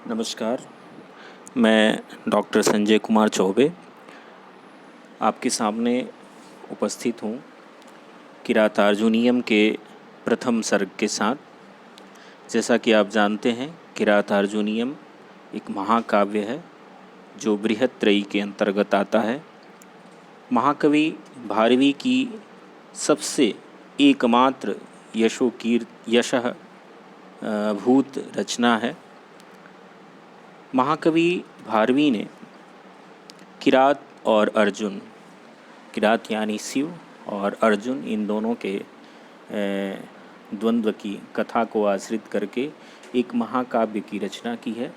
नमस्कार। मैं डॉक्टर संजय कुमार चौबे आपके सामने उपस्थित हूँ किरातार्जुनीयम के प्रथम सर्ग के साथ। जैसा कि आप जानते हैं, किरातार्जुनीयम एक महाकाव्य है जो बृहत्त्रयी के अंतर्गत आता है। महाकवि भारवी की सबसे एकमात्र यशः भूत रचना है। महाकवि भारवी ने किरात और अर्जुन, किरात यानी शिव और अर्जुन, इन दोनों के द्वंद्व की कथा को आश्रित करके एक महाकाव्य की रचना की है,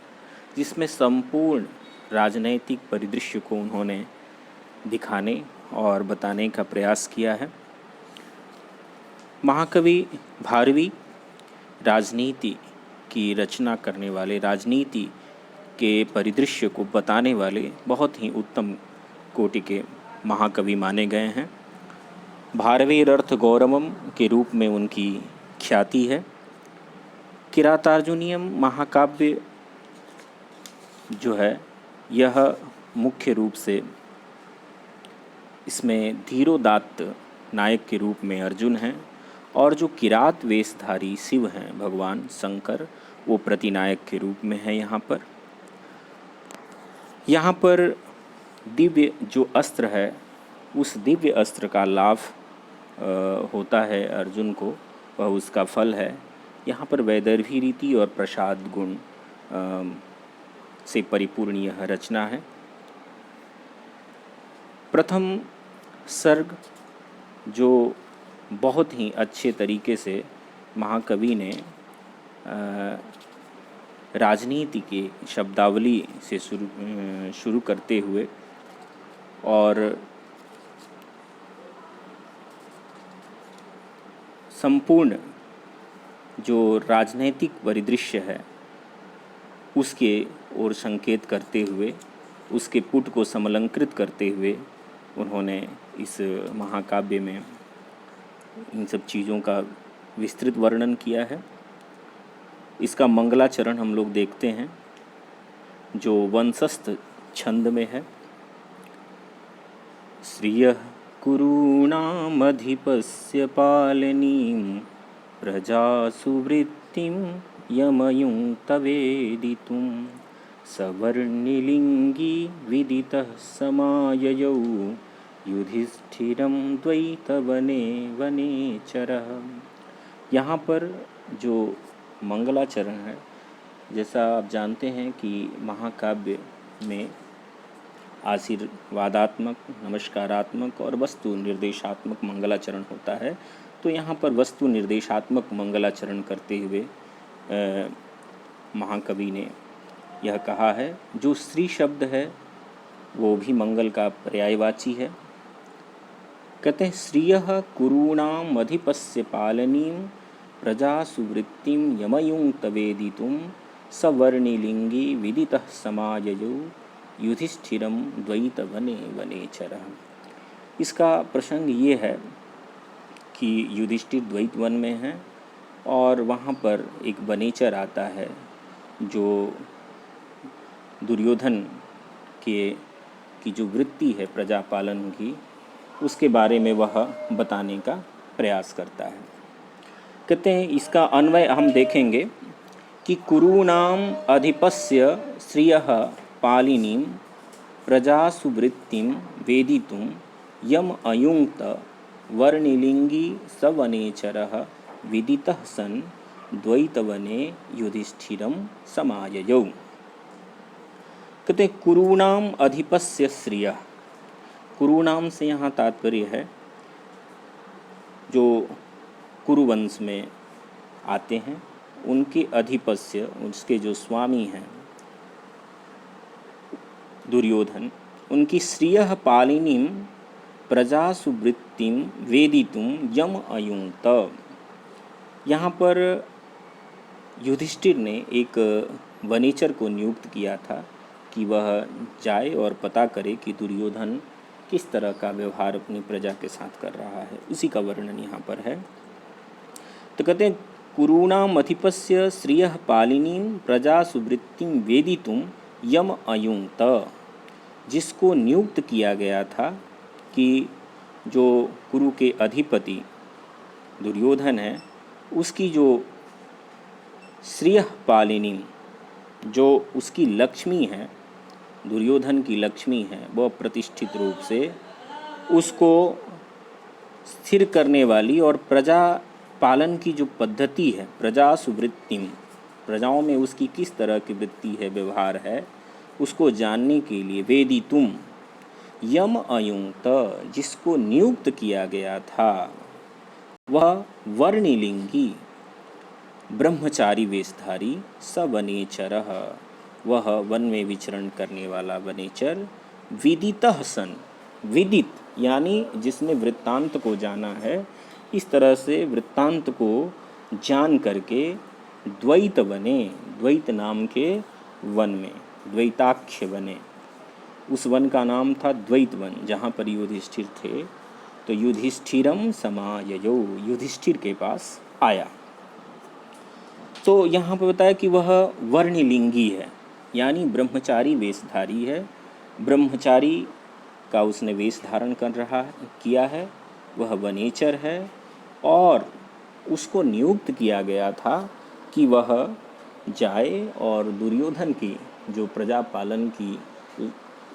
जिसमें संपूर्ण राजनैतिक परिदृश्य को उन्होंने दिखाने और बताने का प्रयास किया है। महाकवि भारवी राजनीति की रचना करने वाले, राजनीति के परिदृश्य को बताने वाले बहुत ही उत्तम कोटि के महाकवि माने गए हैं। भारवेरर्थ गौरवम के रूप में उनकी ख्याति है। किरातार्जुनीयम महाकाव्य जो है, यह मुख्य रूप से इसमें धीरोदात्त नायक के रूप में अर्जुन हैं और जो किरात वेशधारी शिव हैं, भगवान शंकर, वो प्रतिनायक के रूप में है। यहाँ पर दिव्य जो अस्त्र है, उस दिव्य अस्त्र का लाभ होता है अर्जुन को, वह उसका फल है। यहाँ पर वैदर्भी रीति और प्रसाद गुण से परिपूर्ण यह रचना है। प्रथम सर्ग जो बहुत ही अच्छे तरीके से महाकवि ने राजनीति के शब्दावली से शुरू करते हुए और संपूर्ण जो राजनैतिक परिदृश्य है उसके ओर संकेत करते हुए, उसके पुट को समलंकृत करते हुए उन्होंने इस महाकाव्य में इन सब चीज़ों का विस्तृत वर्णन किया है। इसका मंगलाचरण हम लोग देखते हैं जो वंशस्थ छंद में है। श्रियः कुरूणामधिपस्य पालनीं प्रजासुवृत्तिं यमयुं तवेदितुं सवर्णिलिङ्गी विदितः समाययौ युधिष्ठिरं द्वैतवने वनेचरः। यहाँ पर जो मंगलाचरण है, जैसा आप जानते हैं कि महाकाव्य में आशीर्वादात्मक, नमस्कारात्मक और वस्तु निर्देशात्मक मंगलाचरण होता है। तो यहाँ पर वस्तु निर्देशात्मक मंगलाचरण करते हुए महाकवि ने यह कहा है, जो श्री शब्द है वो भी मंगल का पर्यायवाची है। कहते हैं, श्रियः कुरूणाम अधिपस्य पालनीं प्रजासुवृत्तिं यमयुं तवेदितुं सवर्णिलिङ्गी विदितः समाययौ युधिष्ठिरं द्वैतवने वनेचरः। इसका प्रसंग ये है कि युधिष्ठिर द्वैतवन में हैं और वहाँ पर एक वनेचर आता है जो दुर्योधन की जो वृत्ति है प्रजापालन की, उसके बारे में वह बताने का प्रयास करता है। कहते हैं, इसका अन्वय हम देखेंगे कि कुरूणाम अधिपस्य श्रियः पालिनीं प्रजासुवृत्तिं वेदितुं यम अयुङ्क्त वर्णिलिङ्गी सवनेचरः विदितः सन् द्वैतवने युधिष्ठिरं समाययौ। कहते हैं, कुरूणाम अधिपस्य श्रियः। कुरुनाम से यहाँ तात्पर्य है जो कुरुवंश में आते हैं, उनके अधिपस्य, उसके जो स्वामी हैं दुर्योधन, उनकी श्रियः पालिनीं प्रजासुवृत्तिं वेदितुं यम अयुङ्क्त। यहाँ पर युधिष्ठिर ने एक वनेचर को नियुक्त किया था कि वह जाए और पता करे कि दुर्योधन किस तरह का व्यवहार अपनी प्रजा के साथ कर रहा है। उसी का वर्णन यहाँ पर है। तो कहते हैं, कुरूणामधिपस्य श्रियः पालिनीं प्रजा सुवृत्तिं वेदितुं यम अयुङ्क्त, जिसको नियुक्त किया गया था कि जो कुरु के अधिपति दुर्योधन है उसकी जो श्रियः पालिनी, जो उसकी लक्ष्मी है, दुर्योधन की लक्ष्मी है, वह प्रतिष्ठित रूप से उसको स्थिर करने वाली और प्रजा पालन की जो पद्धति है, प्रजा सुवृत्तिम, प्रजाओं में उसकी किस तरह की वृत्ति है, व्यवहार है, उसको जानने के लिए वेदितुम यम अयुक्त, जिसको नियुक्त किया गया था, वह वर्णिलिंगी ब्रह्मचारी वेशधारी सवनेचरः, वह वन में विचरण करने वाला वनेचर, विदितः सन, विदित यानी जिसने वृत्तांत को जाना है, इस तरह से वृत्तांत को जान करके द्वैत बने, द्वैत नाम के वन में, द्वैताख्य बने, उस वन का नाम था द्वैत वन, जहाँ पर युधिष्ठिर थे। तो युधिष्ठिरम समाययो, युधिष्ठिर के पास आया। तो यहाँ पर बताया कि वह वर्णिलिंगी है, यानी ब्रह्मचारी वेशधारी है, ब्रह्मचारी का उसने वेश धारण कर रहा किया है, वह वनेचर है और उसको नियुक्त किया गया था कि वह जाए और दुर्योधन की जो प्रजा पालन की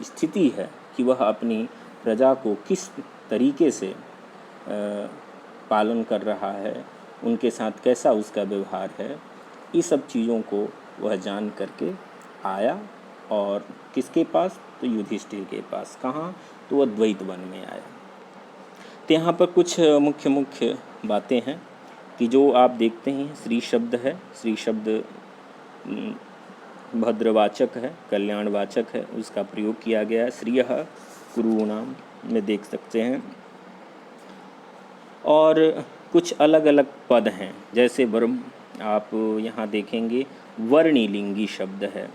स्थिति है, कि वह अपनी प्रजा को किस तरीके से पालन कर रहा है, उनके साथ कैसा उसका व्यवहार है, ये सब चीज़ों को वह जान करके आया। और किसके पास? तो युधिष्ठिर के पास। कहाँ? तो वह द्वैत वन में आया। तो यहाँ पर कुछ मुख्य मुख्य बातें हैं कि जो आप देखते हैं, श्री शब्द है, श्री शब्द भद्रवाचक है, कल्याणवाचक है, उसका प्रयोग किया गया है। श्रियः कुरूणाम में देख सकते हैं। और कुछ अलग अलग पद हैं, जैसे वर्म आप यहाँ देखेंगे वर्णिलिंगी शब्द है,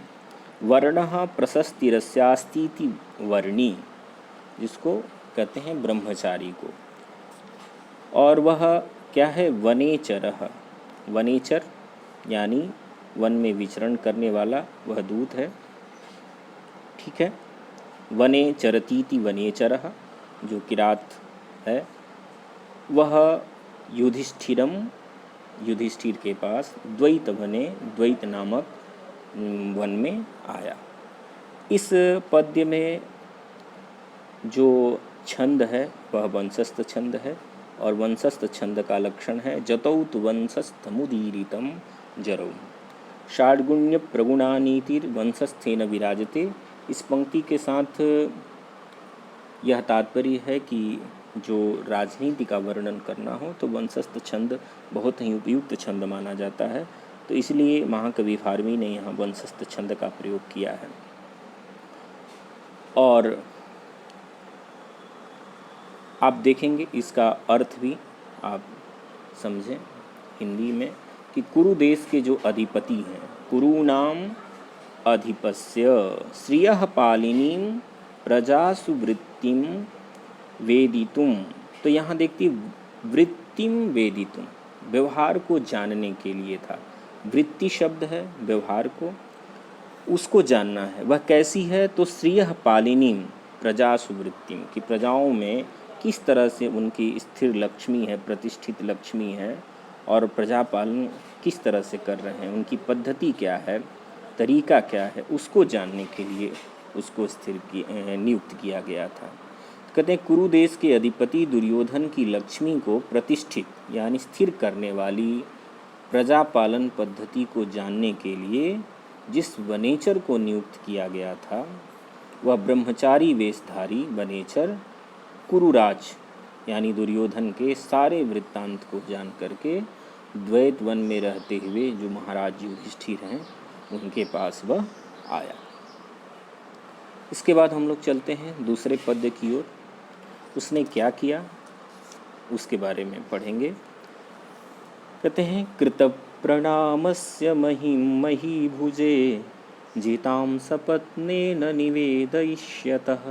वर्णः प्रशस्तिरस्यास्तीति वर्णी, जिसको कहते हैं ब्रह्मचारी को। और वह क्या है? वनेचरः, वनेचर यानी वन में विचरण करने वाला वह दूत है, ठीक है। वने चरतीति वनेचरः, जो किरात है, वह युधिष्ठिरम, युधिष्ठिर के पास द्वैत वने, द्वैत नामक वन में आया। इस पद्य में जो छंद है वह वंशस्थ छंद है, और वंशस्थ छंद का लक्षण है जतौत वंशस्थमुदीरितम जरौ, षाड्गुण्य प्रगुणानीतिर वंशस्थेन विराजते। इस पंक्ति के साथ यह तात्पर्य है कि जो राजनीति का वर्णन करना हो तो वंशस्थ छंद बहुत ही उपयुक्त छंद माना जाता है, तो इसलिए महाकवि फाल्गुनी ने यहाँ वंशस्थ छंद का प्रयोग किया है। और आप देखेंगे इसका अर्थ भी आप समझें हिंदी में कि कुरु देश के जो अधिपति हैं, कुरूणाम अधिपस्य श्रियः पालिनीं प्रजा सुवृत्तिम वेदितुम। तो यहाँ देखती वृत्तिम वेदितुम, व्यवहार को जानने के लिए था। वृत्ति शब्द है व्यवहार को, उसको जानना है, वह कैसी है? तो श्रियः पालिनीं प्रजा सुवृत्तिम, कि प्रजाओं में किस तरह से उनकी स्थिर लक्ष्मी है, प्रतिष्ठित लक्ष्मी है, और प्रजा पालन किस तरह से कर रहे हैं, उनकी पद्धति क्या है, तरीका क्या है, उसको जानने के लिए उसको नियुक्त किया गया था। कहते हैं कुरु देश के अधिपति दुर्योधन की लक्ष्मी को प्रतिष्ठित यानी स्थिर करने वाली प्रजा पालन पद्धति को जानने के लिए जिस वनेचर को नियुक्त किया गया था, वह ब्रह्मचारी वेशधारी वनेचर कुरुराज यानी दुर्योधन के सारे वृत्तांत को जान करके द्वैत वन में रहते हुए जो महाराज युधिष्ठिर हैं उनके पास वह आया। इसके बाद हम लोग चलते हैं दूसरे पद्य की ओर। उसने क्या किया उसके बारे में पढ़ेंगे। कहते हैं कृत प्रणामस्य महीभुजे जितां सपत्नेन निवेदयिष्यतः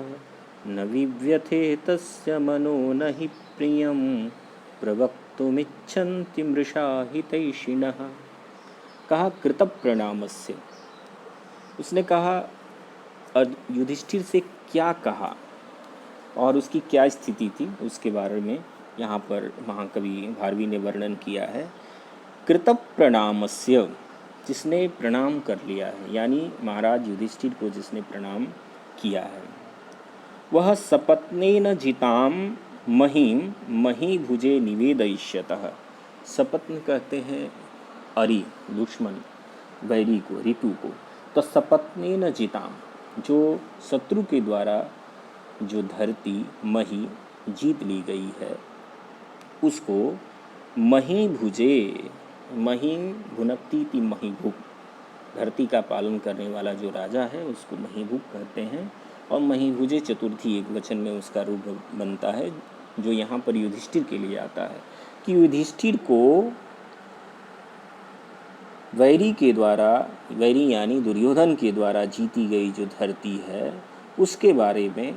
न विव्यथे तस्य मनो न हि प्रियं प्रवक्तुमिच्छन्ति मृषा हितैषिणः। कहा कृत प्रणामस्य, उसने कहा युधिष्ठिर से क्या कहा और उसकी क्या स्थिति थी उसके बारे में यहाँ पर महाकवि भारवी ने वर्णन किया है। कृत प्रणामस्य, जिसने प्रणाम कर लिया है, यानी महाराज युधिष्ठिर को जिसने प्रणाम किया है, वह सपत्नेन जिताम महीम महीभुजे निवेदयिष्यतः। सपत्न कहते हैं अरि, दुश्मन, वैरी को, ऋतु को। तो सपत्नेन जिताम, जो शत्रु के द्वारा जो धरती मही जीत ली गई है, उसको महीभुजे, मही भुनक्ति थी महीभुक, धरती का पालन करने वाला जो राजा है उसको महीभुक कहते हैं। और महीभुजे चतुर्थी एक वचन में उसका रूप बनता है, जो यहाँ पर युधिष्ठिर के लिए आता है कि युधिष्ठिर को वैरी के द्वारा, वैरी यानी दुर्योधन के द्वारा जीती गई जो धरती है उसके बारे में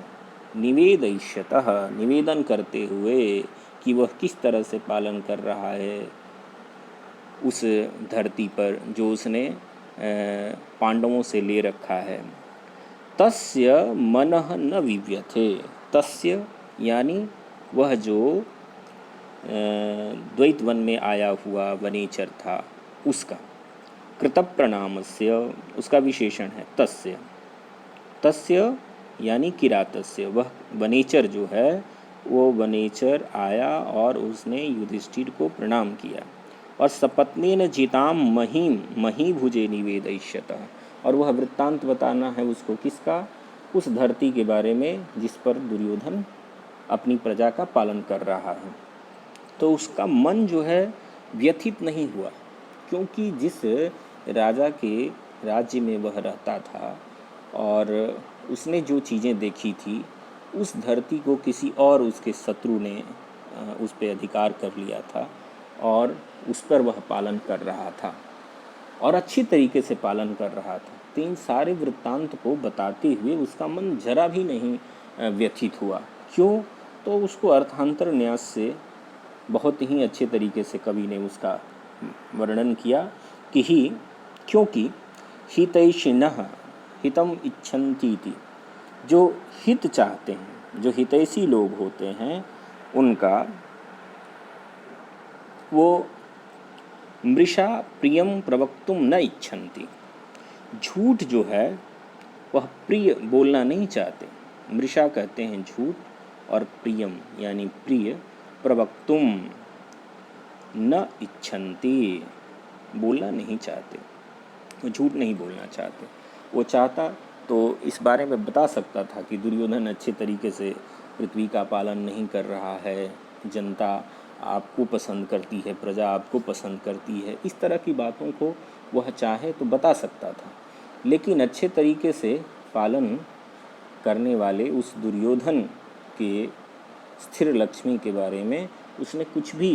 निवेदयिष्यतः, निवेदन करते हुए कि वह किस तरह से पालन कर रहा है उस धरती पर जो उसने पांडवों से ले रखा है। तस्य मनः न विव्यथे, तस्य यानी वह जो द्वैत वन में आया हुआ वनेचर था उसका, कृत प्रणामस्य उसका विशेषण है तस्य, तस्य यानी किरातस्य, वह वनेचर जो है वो वनेचर आया और उसने युधिष्ठिर को प्रणाम किया। और सपत्नेन जिताम महीम महीभुजे निवेदयिष्यतः, और वह वृत्तांत बताना है उसको किसका, उस धरती के बारे में जिस पर दुर्योधन अपनी प्रजा का पालन कर रहा है। तो उसका मन जो है व्यथित नहीं हुआ, क्योंकि जिस राजा के राज्य में वह रहता था और उसने जो चीज़ें देखी थी, उस धरती को किसी और उसके शत्रु ने उस पर अधिकार कर लिया था और उस पर वह पालन कर रहा था और अच्छी तरीके से पालन कर रहा था। तो इन सारे वृत्तांत को बताते हुए उसका मन जरा भी नहीं व्यथित हुआ। क्यों? तो उसको अर्थांतर न्यास से बहुत ही अच्छे तरीके से कवि ने उसका वर्णन किया कि क्योंकि हितैषिणः हितम इच्छन्ति, जो हित चाहते हैं, जो हितैषी लोग होते हैं, उनका वो मृषा प्रियम प्रवक्तुम न इच्छन्ति, झूठ जो है वह प्रिय बोलना नहीं चाहते। मृषा कहते हैं झूठ, और प्रियम यानी प्रिय, प्रवक्तुम न इच्छन्ति बोलना नहीं चाहते, वो झूठ नहीं बोलना चाहते। वो चाहता तो इस बारे में बता सकता था कि दुर्योधन अच्छे तरीके से पृथ्वी का पालन नहीं कर रहा है, जनता आपको पसंद करती है, प्रजा आपको पसंद करती है, इस तरह की बातों को वह चाहे तो बता सकता था। लेकिन अच्छे तरीके से पालन करने वाले उस दुर्योधन के स्थिर लक्ष्मी के बारे में उसने कुछ भी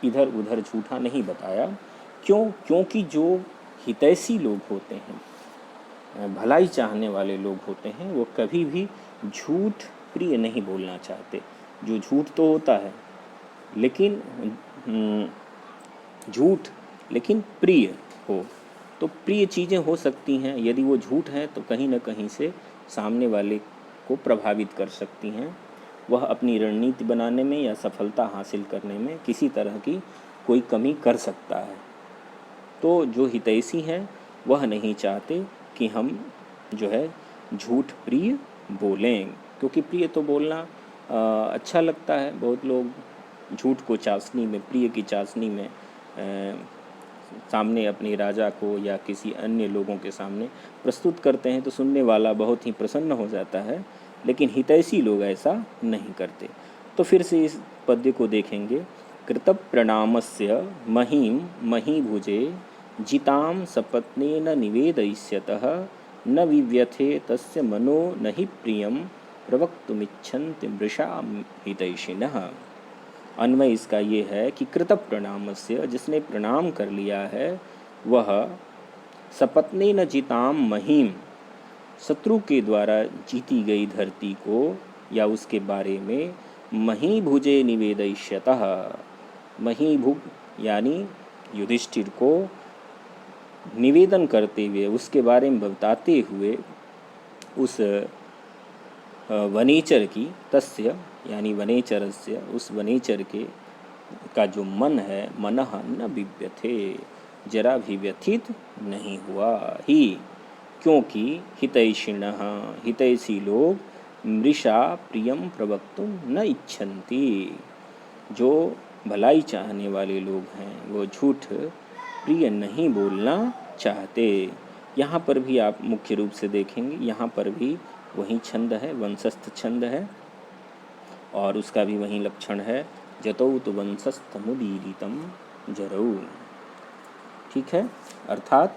इधर उधर झूठा नहीं बताया। क्यों? क्योंकि जो हितैषी लोग होते हैं, भलाई चाहने वाले लोग होते हैं, वो कभी भी झूठ प्रिय नहीं बोलना चाहते। जो झूठ तो होता है लेकिन झूठ लेकिन प्रिय हो, तो प्रिय चीज़ें हो सकती हैं, यदि वो झूठ है तो कहीं ना कहीं से सामने वाले को प्रभावित कर सकती हैं। वह अपनी रणनीति बनाने में या सफलता हासिल करने में किसी तरह की कोई कमी कर सकता है। तो जो हितैषी हैं वह नहीं चाहते कि हम जो है झूठ प्रिय बोलें, क्योंकि प्रिय तो बोलना अच्छा लगता है। बहुत लोग झूठ को चाशनी में, प्रिय की चाशनी में सामने अपने राजा को या किसी अन्य लोगों के सामने प्रस्तुत करते हैं तो सुनने वाला बहुत ही प्रसन्न हो जाता है, लेकिन हितैषी लोग ऐसा नहीं करते। तो फिर से इस पद्य को देखेंगे। कृत प्रणामस्य महीम महीभुजे जिताम सपत्नेन निवेदयिष्यतः न विव्यथे तस्य मनो न हि प्रियम प्रवक्तुमिच्छन्ति मृषा हितैषिणः। अन्वय इसका ये है कि कृत प्रणामस्य, जिसने प्रणाम कर लिया है, वह सपत्नेन जिताम महीम, शत्रु के द्वारा जीती गई धरती को या उसके बारे में महीभुजे निवेदयिष्यतः, महीभुग यानी युधिष्ठिर को निवेदन करते हुए, उसके बारे में बताते हुए उस वनेचर की, तस्य यानी वनेचरस्य, उस वनेचर के का जो मन है, मनः न बिव्यथे, जरा भी व्यथित नहीं हुआ ही, क्योंकि हितैषिणः, हितैषी लोग मृषा प्रियम प्रवक्तुम न इच्छन्ति, जो भलाई चाहने वाले लोग हैं वो झूठ प्रिय नहीं बोलना चाहते। यहाँ पर भी आप मुख्य रूप से देखेंगे, यहाँ पर भी वही छंद है, वंशस्थ छंद है, और उसका भी वही लक्षण है, जतौ तो वंशस्थमुदीरितम जरऊ। ठीक है, अर्थात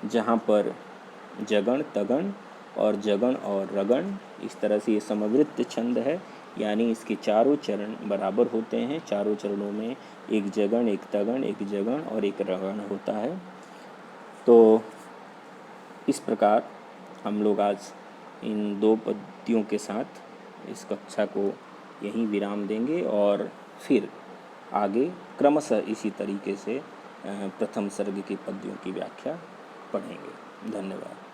जहाँ पर जगण तगण और जगण और रगण, इस तरह से ये समवृत्त छंद है, यानी इसके चारों चरण बराबर होते हैं। चारों चरणों में एक जगण, एक तगण, एक जगण और एक रगण होता है। तो इस प्रकार हम लोग आज इन दो पद्यों के साथ इस कक्षा को यहीं विराम देंगे और फिर आगे क्रमशः इसी तरीके से प्रथम सर्ग के पद्यों की व्याख्या पढ़ेंगे। धन्यवाद।